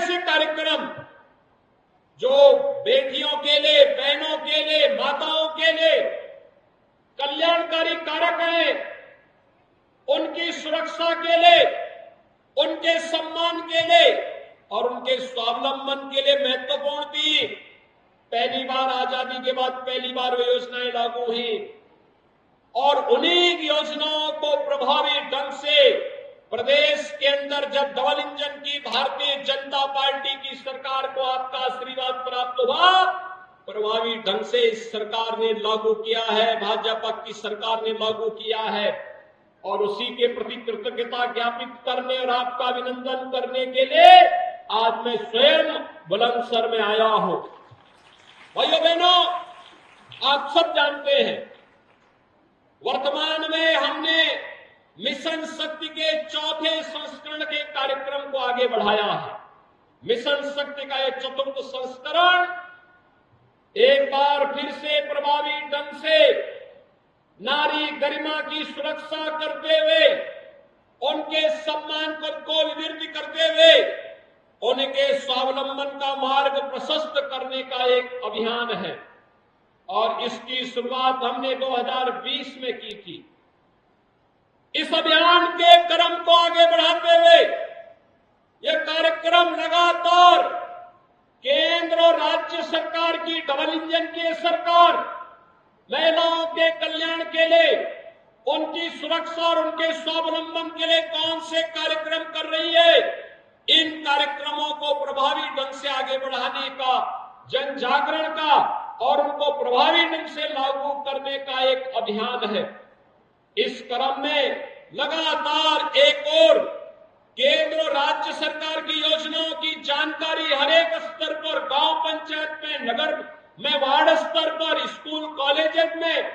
ऐसे कार्यक्रम जो बेटियों के लिए, बहनों के लिए, माताओं के लिए कल्याणकारी कारक हैं, उनकी सुरक्षा के लिए, उनके सम्मान के लिए और उनके स्वावलंबन के लिए महत्वपूर्ण थी। पहली बार आजादी के बाद पहली बार वे योजनाएं लागू हुई और उन्हीं योजनाओं को प्रभावी ढंग से प्रदेश के अंदर जब डबल इंजन की भारतीय जनता पार्टी की सरकार को आपका आशीर्वाद प्राप्त हुआ, प्रभावी ढंग से इस सरकार ने लागू किया है, भाजपा की सरकार ने लागू किया है और उसी के प्रति कृतज्ञता ज्ञापित करने और आपका अभिनंदन करने के लिए आज मैं स्वयं बुलंदशहर में आया हूं। भाइयों बहनों, आप सब जानते हैं वर्तमान में हमने मिशन शक्ति के चौथे संस्करण के कार्यक्रम को आगे बढ़ाया है। मिशन शक्ति का यह चतुर्थ संस्करण एक बार फिर से प्रभावी ढंग से नारी गरिमा की सुरक्षा करते हुए, उनके सम्मान को विवृद्धि करते हुए उनके स्वावलंबन का मार्ग प्रशस्त करने का एक अभियान है और इसकी शुरुआत हमने 2020 में की थी। इस अभियान के क्रम को आगे बढ़ाते हुए यह कार्यक्रम लगातार केंद्र और राज्य सरकार की डबल इंजन की सरकार महिलाओं के कल्याण के लिए, उनकी सुरक्षा और उनके स्वावलंबन के लिए कौन से कार्यक्रम कर रही है, इन कार्यक्रमों को प्रभावी ढंग से आगे बढ़ाने का, जन जागरण का और उनको प्रभावी ढंग से लागू करने का एक अभियान है। इस क्रम में लगातार एक और केंद्र और राज्य सरकार की योजनाओं की जानकारी हर एक स्तर पर, गांव पंचायत में, नगर में, वार्ड स्तर पर, स्कूल कॉलेज में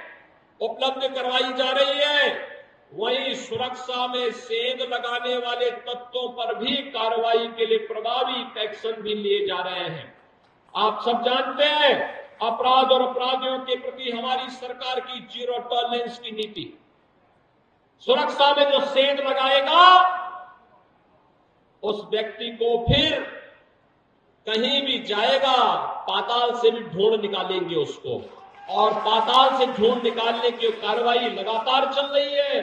उपलब्ध करवाई जा रही है। वहीं सुरक्षा में सेंध लगाने वाले तत्वों पर भी कार्रवाई के लिए प्रभावी एक्शन भी लिए जा रहे हैं। आप सब जानते हैं अपराध और अपराधियों के प्रति हमारी सरकार की जीरो टॉलरेंस की नीति। सुरक्षा में जो सेंध लगाएगा उस व्यक्ति को फिर कहीं भी जाएगा पाताल से भी ढूंढ निकालेंगे उसको, और पाताल से ढूंढ निकालने की कार्रवाई लगातार चल रही है।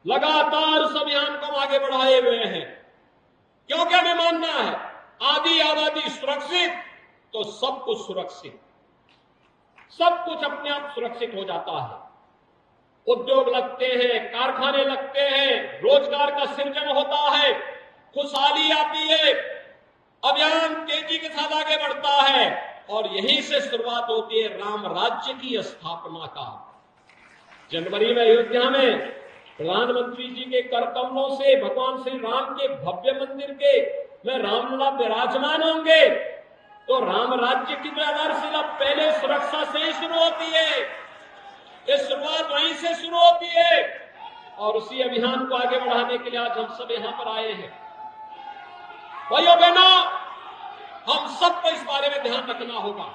लगातार उस अभियान को आगे बढ़ाए हुए हैं क्योंकि हमें मानना है आधी आबादी सुरक्षित तो सब कुछ सुरक्षित, सब कुछ अपने आप सुरक्षित हो जाता है। उद्योग लगते हैं, कारखाने लगते हैं, रोजगार का सृजन होता है, खुशहाली आती है, अभियान तेजी के साथ आगे बढ़ता है और यहीं से शुरुआत होती है राम राज्य की स्थापना का। जनवरी में अयोध्या में प्रधानमंत्री जी के कर कमलों से भगवान श्री राम के भव्य मंदिर के में रामलला विराजमान होंगे तो राम राज्य की जो आधारशिला पहले सुरक्षा से ही शुरू होती है। ये शुरुआत वहीं से शुरू होती है और उसी अभियान को आगे बढ़ाने के लिए आज हम सब यहां पर आए हैं। भाइयों बहनों, हम सबको इस बारे में ध्यान रखना होगा।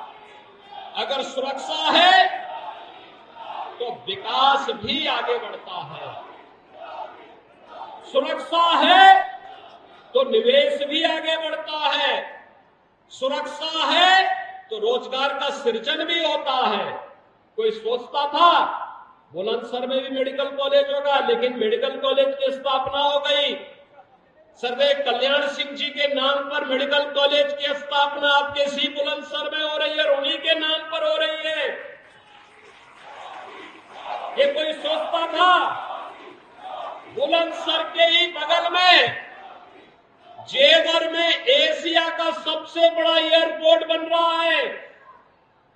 अगर सुरक्षा है तो विकास भी आगे बढ़ता है, सुरक्षा है तो निवेश भी आगे बढ़ता है, सुरक्षा है तो रोजगार का सृजन भी होता है। कोई सोचता था बुलंदशहर में भी मेडिकल कॉलेज होगा, लेकिन मेडिकल कॉलेज की स्थापना हो गई। सरदेव कल्याण सिंह जी के नाम पर मेडिकल कॉलेज की स्थापना आपके सी बुलंदशहर में हो रही है और उन्हीं के नाम पर हो रही है। ये कोई सोचता था? बुलंदशहर के ही बगल में जेवर में एशिया का सबसे बड़ा एयरपोर्ट बन रहा है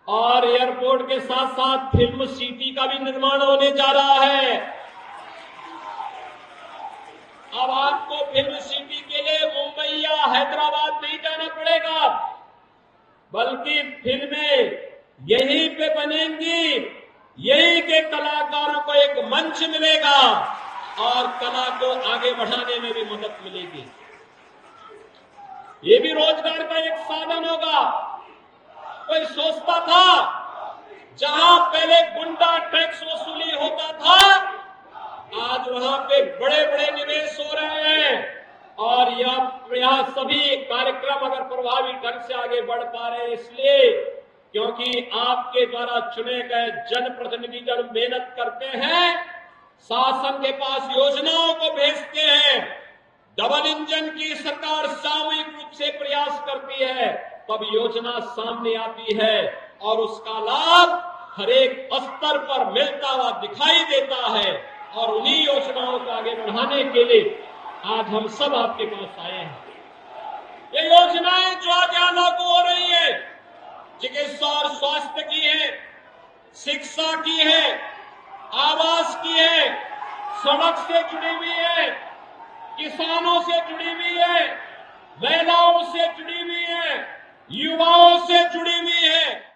और एयरपोर्ट के साथ साथ फिल्म सिटी का भी निर्माण होने जा रहा है। अब आपको फिल्म सिटी के लिए मुंबई या हैदराबाद नहीं जाना पड़ेगा, बल्कि फिल्में यहीं पे बनेंगी, यहीं के कलाकारों को एक मंच मिलेगा और कला को आगे बढ़ाने में भी मदद मिलेगी। ये भी रोजगार का एक साधन होगा। कोई सोचता था जहां पहले गुंडा टैक्स वसूली होता था, आज वहां पे बड़े बड़े निवेश हो रहे हैं, और यह सभी कार्यक्रम अगर प्रभावी ढंग से आगे बढ़ पा रहे हैं इसलिए क्योंकि आपके द्वारा चुने गए जनप्रतिनिधि जब मेहनत करते हैं, शासन के पास योजनाओं को भेजते हैं, डबल इंजन की सरकार सामूहिक रूप से प्रयास करती है, तब योजना सामने आती है और उसका लाभ हर एक स्तर पर मिलता हुआ दिखाई देता है। और उन्हीं योजनाओं को आगे बढ़ाने के लिए आज हम सब आपके पास आए हैं। ये योजनाएं जो आज यहां लागू हो रही है, चिकित्सा और स्वास्थ्य की है, शिक्षा की है, आवास की है, सड़क से जुड़ी हुई है, किसानों से जुड़ी हुई है, महिलाओं से जुड़ी हुई है, युवाओं से जुड़ी हुई है।